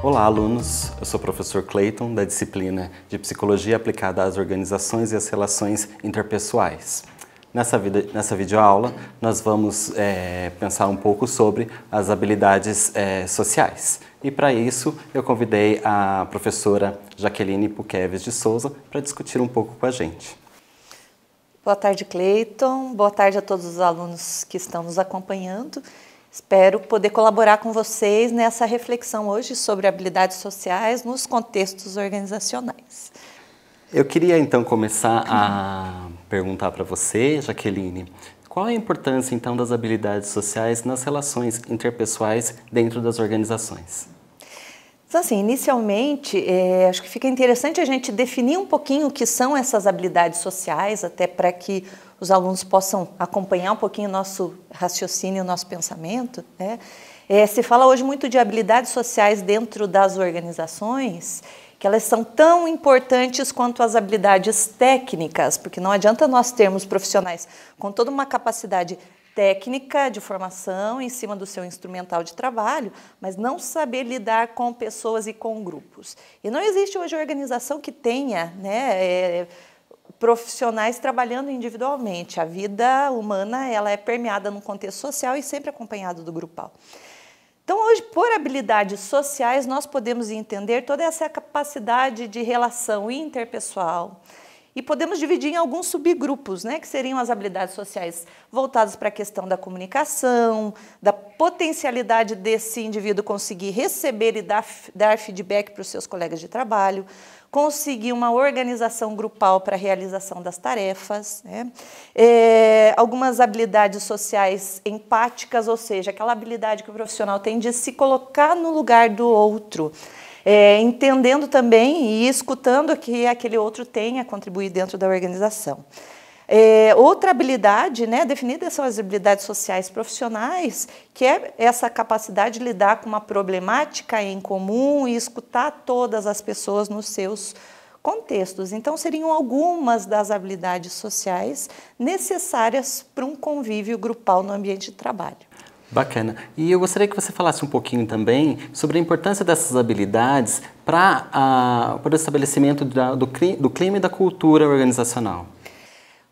Olá, alunos! Eu sou o professor Clayton, da disciplina de Psicologia aplicada às organizações e às relações interpessoais. Nessa videoaula, nós vamos pensar um pouco sobre as habilidades sociais. E para isso, eu convidei a professora Jaqueline Pukeves de Souza para discutir um pouco com a gente. Boa tarde, Clayton. Boa tarde a todos os alunos que estão nos acompanhando. Espero poder colaborar com vocês nessa reflexão hoje sobre habilidades sociais nos contextos organizacionais. Eu queria então começar a perguntar para você, Jaqueline, qual a importância então das habilidades sociais nas relações interpessoais dentro das organizações? Então, assim, inicialmente, acho que fica interessante a gente definir um pouquinho o que são essas habilidades sociais, até para que os alunos possam acompanhar um pouquinho o nosso raciocínio, o nosso pensamento, né? Se fala hoje muito de habilidades sociais dentro das organizações, que elas são tão importantes quanto as habilidades técnicas, porque não adianta nós termos profissionais com toda uma capacidade técnica de formação em cima do seu instrumental de trabalho, mas não saber lidar com pessoas e com grupos. E não existe hoje organização que tenha, né, profissionais trabalhando individualmente. A vida humana ela é permeada no contexto social e sempre acompanhado do grupal. Então, hoje, por habilidades sociais, nós podemos entender toda essa capacidade de relação interpessoal e podemos dividir em alguns subgrupos, né, que seriam as habilidades sociais voltadas para a questão da comunicação, da potencialidade desse indivíduo conseguir receber e dar feedback para os seus colegas de trabalho, conseguir uma organização grupal para a realização das tarefas, né? Algumas habilidades sociais empáticas, ou seja, aquela habilidade que o profissional tem de se colocar no lugar do outro, entendendo também e escutando que aquele outro tem a contribuir dentro da organização. Outra habilidade, né, definida são as habilidades sociais profissionais, que é essa capacidade de lidar com uma problemática em comum e escutar todas as pessoas nos seus contextos. Então, seriam algumas das habilidades sociais necessárias para um convívio grupal no ambiente de trabalho. Bacana. E eu gostaria que você falasse um pouquinho também sobre a importância dessas habilidades para o estabelecimento do clima e da cultura organizacional.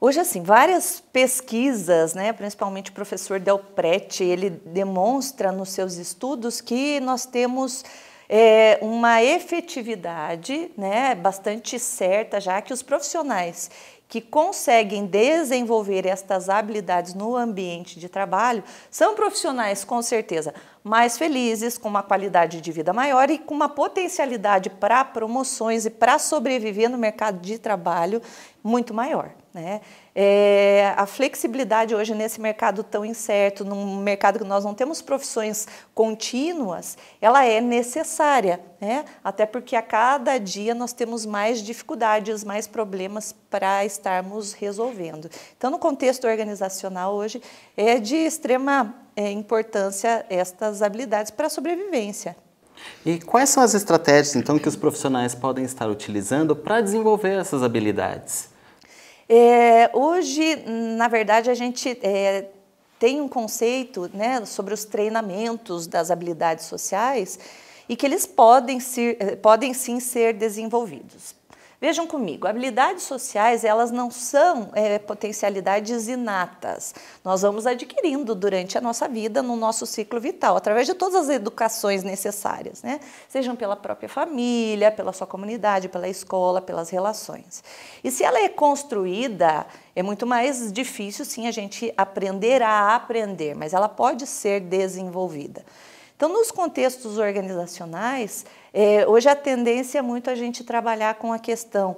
Hoje, assim, várias pesquisas, né, principalmente o professor Del Prete, ele demonstra nos seus estudos que nós temos uma efetividade, né, bastante certa, já que os profissionais que conseguem desenvolver estas habilidades no ambiente de trabalho são profissionais, com certeza, mais felizes, com uma qualidade de vida maior e com uma potencialidade para promoções e para sobreviver no mercado de trabalho muito maior, né? A flexibilidade hoje nesse mercado tão incerto, num mercado que nós não temos profissões contínuas, ela é necessária, né? Até porque a cada dia nós temos mais dificuldades, mais problemas para estarmos resolvendo. Então, no contexto organizacional hoje, é de extrema importância estas habilidades para a sobrevivência. E quais são as estratégias, então, que os profissionais podem estar utilizando para desenvolver essas habilidades? Hoje, na verdade, a gente tem um conceito, né, sobre os treinamentos das habilidades sociais e que eles podem sim ser desenvolvidos. Vejam comigo, habilidades sociais, elas não são potencialidades inatas. Nós vamos adquirindo durante a nossa vida, no nosso ciclo vital, através de todas as educações necessárias, né? Sejam pela própria família, pela sua comunidade, pela escola, pelas relações. E se ela é construída, é muito mais difícil, sim, a gente aprender a aprender, mas ela pode ser desenvolvida. Então, nos contextos organizacionais, hoje a tendência é muito a gente trabalhar com a questão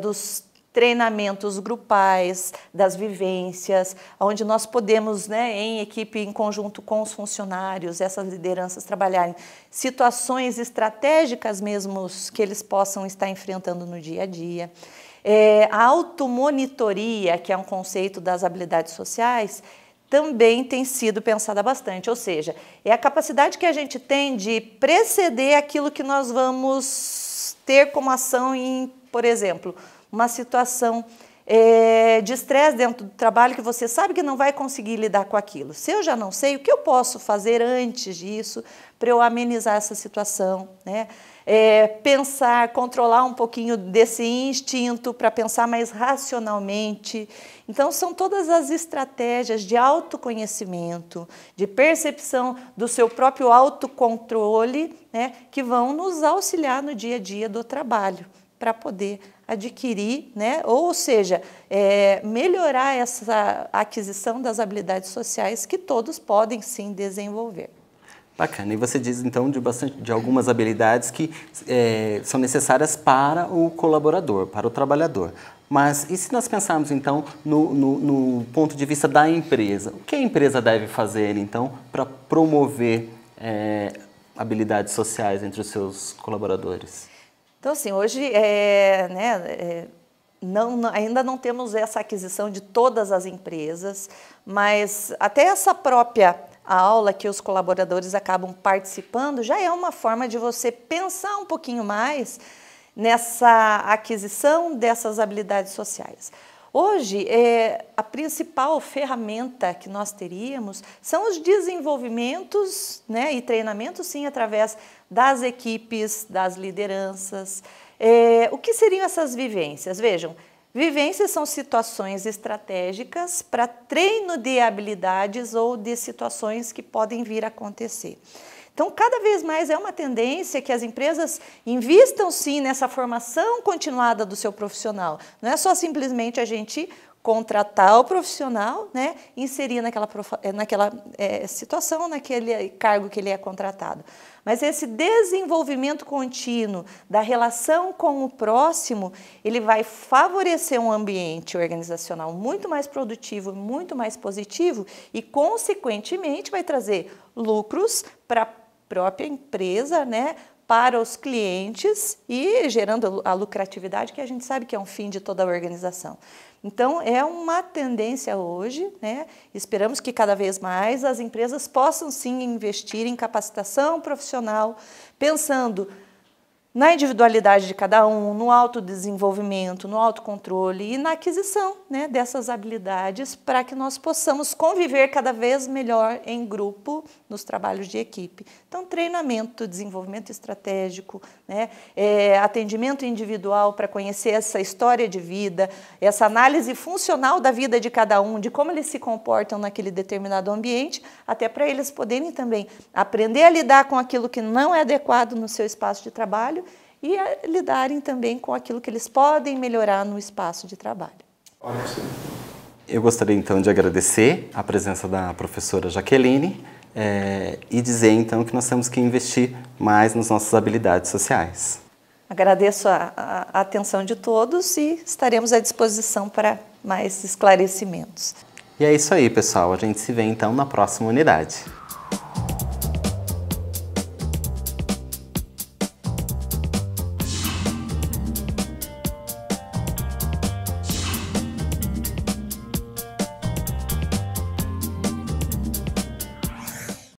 dos treinamentos grupais, das vivências, onde nós podemos, né, em equipe, em conjunto com os funcionários, essas lideranças trabalharem situações estratégicas mesmo que eles possam estar enfrentando no dia a dia. A automonitoria, que é um conceito das habilidades sociais, também tem sido pensada bastante, ou seja, é a capacidade que a gente tem de preceder aquilo que nós vamos ter como ação em, por exemplo, uma situação de estresse dentro do trabalho que você sabe que não vai conseguir lidar com aquilo. Se eu já não sei, o que eu posso fazer antes disso para eu amenizar essa situação, né? Pensar, controlar um pouquinho desse instinto para pensar mais racionalmente. Então, são todas as estratégias de autoconhecimento, de percepção do seu próprio autocontrole, né, que vão nos auxiliar no dia a dia do trabalho, para poder adquirir, né, ou seja, melhorar essa aquisição das habilidades sociais que todos podem sim desenvolver. Bacana. E você diz, então, de algumas habilidades que são necessárias para o colaborador, para o trabalhador. Mas e se nós pensarmos, então, no ponto de vista da empresa? O que a empresa deve fazer, então, para promover habilidades sociais entre os seus colaboradores? Então, assim, hoje ainda não temos essa aquisição de todas as empresas, mas até essa própria aula que os colaboradores acabam participando já é uma forma de você pensar um pouquinho mais nessa aquisição dessas habilidades sociais. Hoje, a principal ferramenta que nós teríamos são os desenvolvimentos, né, e treinamentos, sim, através das equipes, das lideranças. O que seriam essas vivências? Vejam, vivências são situações estratégicas para treino de habilidades ou de situações que podem vir a acontecer. Então, cada vez mais é uma tendência que as empresas invistam sim nessa formação continuada do seu profissional. Não é só simplesmente a gente contratar o profissional, né, inserir naquela situação, naquele cargo que ele é contratado. Mas esse desenvolvimento contínuo da relação com o próximo, ele vai favorecer um ambiente organizacional muito mais produtivo, muito mais positivo e, consequentemente, vai trazer lucros para a própria empresa, né, para os clientes e gerando a lucratividade que a gente sabe que é um fim de toda a organização. Então, é uma tendência hoje, né? Esperamos que cada vez mais as empresas possam sim investir em capacitação profissional, pensando na individualidade de cada um, no autodesenvolvimento, no autocontrole e na aquisição, né, dessas habilidades para que nós possamos conviver cada vez melhor em grupo nos trabalhos de equipe. Então, treinamento, desenvolvimento estratégico, né, atendimento individual para conhecer essa história de vida, essa análise funcional da vida de cada um, de como eles se comportam naquele determinado ambiente, até para eles poderem também aprender a lidar com aquilo que não é adequado no seu espaço de trabalho e a lidarem também com aquilo que eles podem melhorar no espaço de trabalho. Eu gostaria, então, de agradecer a presença da professora Jaqueline e dizer, então, que nós temos que investir mais nas nossas habilidades sociais. Agradeço a atenção de todos e estaremos à disposição para mais esclarecimentos. E é isso aí, pessoal. A gente se vê, então, na próxima unidade.